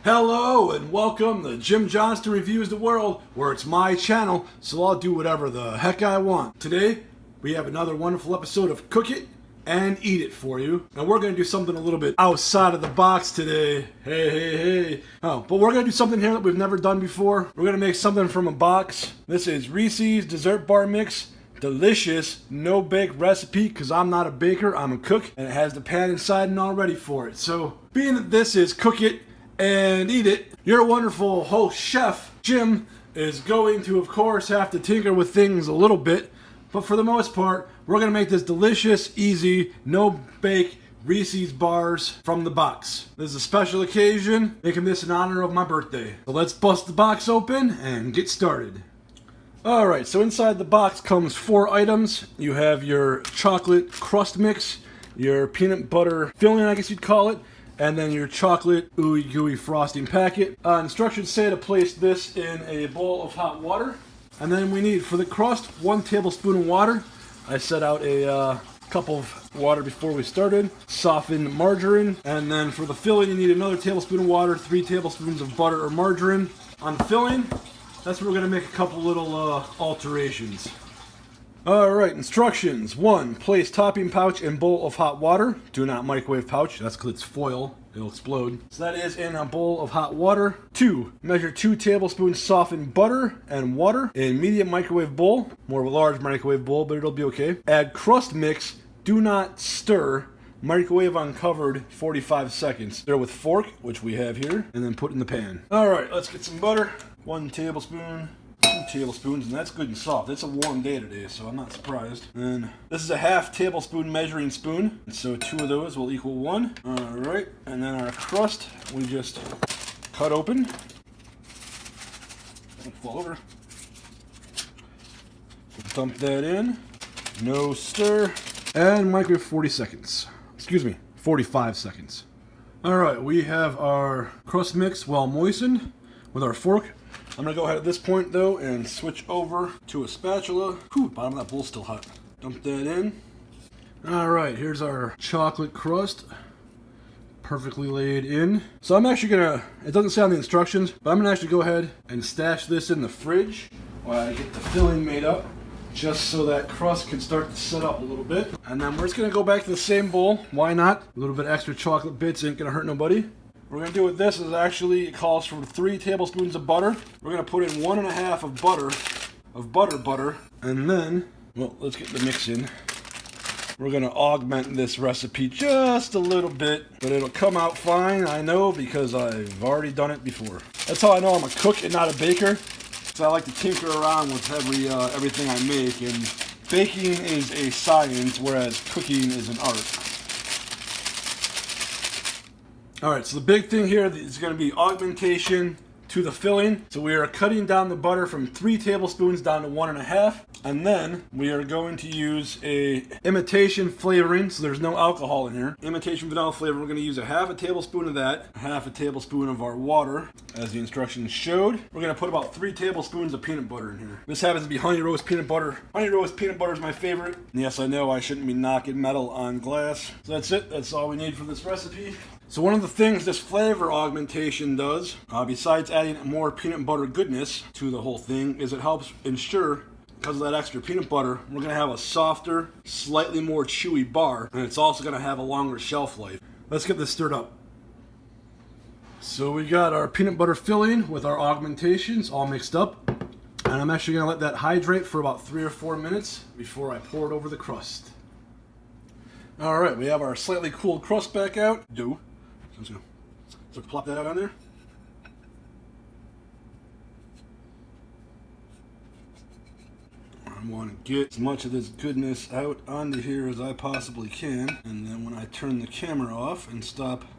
Hello and welcome to Jim Johnston Reviews the World, where it's my channel, so I'll do whatever the heck I want. Today, we have another wonderful episode of Cook It and Eat It for you. And we're going to do something a little bit outside of the box today. Hey. Oh, but we're going to do something here that we've never done before. We're going to make something from a box. This is Reese's dessert bar mix. Delicious, no-bake recipe, because I'm not a baker, I'm a cook, and it has the pan inside and all ready for it. So, being that this is Cook It and Eat It, your wonderful host chef, Jim, is going to, of course, have to tinker with things a little bit, but for the most part, we're going to make this delicious, easy, no-bake Reese's bars from the box. This is a special occasion, making this in honor of my birthday. So let's bust the box open and get started. Alright, so inside the box comes 4 items. You have your chocolate crust mix, your peanut butter filling, I guess you'd call it, and then your chocolate ooey gooey frosting packet. Instructions say to place this in a bowl of hot water. And then we need, for the crust, 1 tablespoon of water. I set out a cup of water before we started. Softened margarine. And then for the filling, you need another tablespoon of water, 3 tablespoons of butter or margarine. On the filling, that's where we're going to make a couple little alterations. Alright, instructions. 1. Place topping pouch in bowl of hot water. Do not microwave pouch, that's because it's foil. It'll explode. So that is in a bowl of hot water. 2. Measure 2 tablespoons softened butter and water in medium microwave bowl. More of a large microwave bowl, but it'll be okay. Add crust mix. Do not stir. Microwave uncovered 45 seconds. Stir with fork, which we have here, and then put in the pan. Alright, let's get some butter. 1 tablespoon. 2 tablespoons, and that's good and soft. It's a warm day today, so I'm not surprised. And this is a half tablespoon measuring spoon, and so 2 of those will equal 1. Alright, and then our crust, we just cut open. Don't fall over. Dump that in. No stir. And microwave 40 seconds. Excuse me, 45 seconds. Alright, we have our crust mix well moistened with our fork. I'm going to go ahead at this point, though, and switch over to a spatula. Whew, bottom of that bowl's still hot. Dump that in. Alright, here's our chocolate crust. Perfectly laid in. So I'm actually going to, it doesn't say on the instructions, but I'm going to actually go ahead and stash this in the fridge while I get the filling made up, just so that crust can start to set up a little bit. And then we're just going to go back to the same bowl. Why not? A little bit extra chocolate bits ain't going to hurt nobody. What we're going to do with this is actually, it calls for 3 tablespoons of butter. We're going to put in 1 1/2 of butter, and then, well, let's get the mix in. We're going to augment this recipe just a little bit, but it'll come out fine, I know, because I've already done it before. That's how I know I'm a cook and not a baker, so I like to tinker around with everything I make, and baking is a science, whereas cooking is an art. Alright, so the big thing here is going to be augmentation to the filling. So we are cutting down the butter from 3 tablespoons down to 1 1/2. And then we are going to use a imitation flavoring, so there's no alcohol in here. Imitation vanilla flavor, we're going to use a 1/2 tablespoon of that, 1/2 tablespoon of our water, as the instructions showed. We're going to put about 3 tablespoons of peanut butter in here. This happens to be honey roast peanut butter. Honey roast peanut butter is my favorite. And yes, I know I shouldn't be knocking metal on glass. So that's it. That's all we need for this recipe. So one of the things this flavor augmentation does, besides adding more peanut butter goodness to the whole thing, is it helps ensure, because of that extra peanut butter, we're going to have a softer, slightly more chewy bar, and it's also going to have a longer shelf life. Let's get this stirred up. So we got our peanut butter filling with our augmentations all mixed up, and I'm actually going to let that hydrate for about 3 or 4 minutes before I pour it over the crust. Alright, we have our slightly cooled crust back out. So plop that out on there. I want to get as much of this goodness out onto here as I possibly can, and then when I turn the camera off and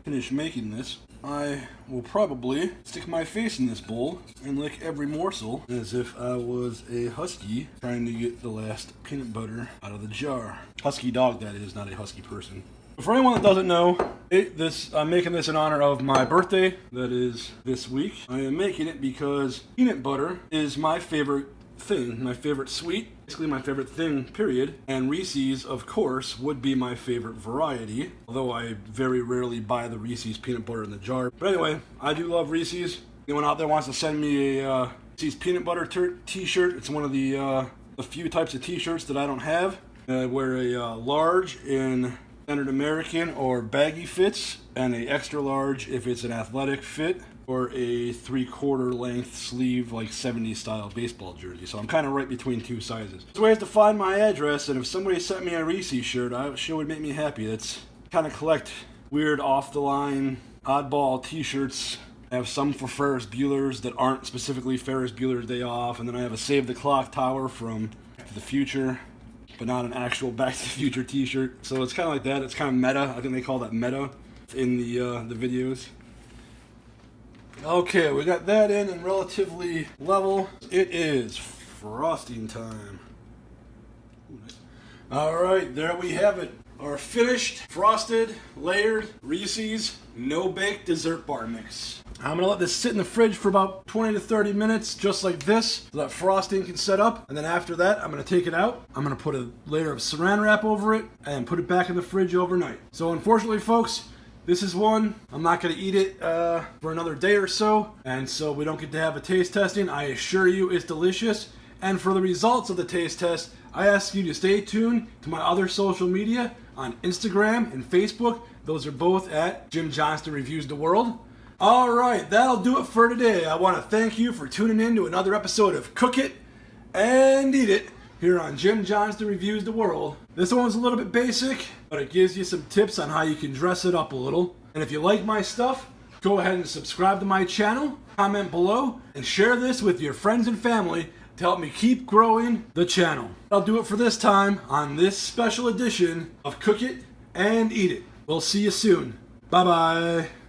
finish making this, I will probably stick my face in this bowl and lick every morsel as if I was a husky trying to get the last peanut butter out of the jar. Husky dog, that is, not a husky person. For anyone that doesn't know, I'm making this in honor of my birthday, that is this week. I am making it because peanut butter is my favorite thing, my favorite sweet, basically my favorite thing, period. And Reese's, of course, would be my favorite variety, although I very rarely buy the Reese's peanut butter in the jar. But anyway, I do love Reese's. Anyone out there wants to send me a Reese's peanut butter t-shirt, it's one of the few types of t-shirts that I don't have. I wear a large in standard American or baggy fits, and a extra large if it's an athletic fit, or a 3/4 length sleeve like 70s style baseball jersey. So I'm kind of right between two sizes. There's ways to find my address, and if somebody sent me a Reese's shirt, it sure would make me happy. That's kind of collect weird off the line oddball t-shirts. I have some for Ferris Bueller's that aren't specifically Ferris Bueller's Day Off, and then I have a Save the Clock tower from Back to the Future, but not an actual Back to the Future t-shirt. So it's kind of like that. It's kind of meta. I think they call that meta in the videos. Okay, we got that in and relatively level. It is frosting time. Alright, there we have it. Our finished, frosted, layered Reese's no-bake dessert bar mix. I'm going to let this sit in the fridge for about 20 to 30 minutes, just like this, so that frosting can set up. And then after that, I'm going to take it out. I'm going to put a layer of saran wrap over it and put it back in the fridge overnight. So unfortunately, folks, this is one. I'm not going to eat it for another day or so, and so we don't get to have a taste testing. I assure you it's delicious. And for the results of the taste test, I ask you to stay tuned to my other social media on Instagram and Facebook. Those are both at Jim Johnston Reviews the World. Alright, that'll do it for today. I want to thank you for tuning in to another episode of Cook It and Eat It here on Jim Johnston Reviews the World. This one's a little bit basic, but it gives you some tips on how you can dress it up a little. And if you like my stuff, go ahead and subscribe to my channel, comment below, and share this with your friends and family to help me keep growing the channel. I'll do it for this time on this special edition of Cook It and Eat It. We'll see you soon. Bye-bye.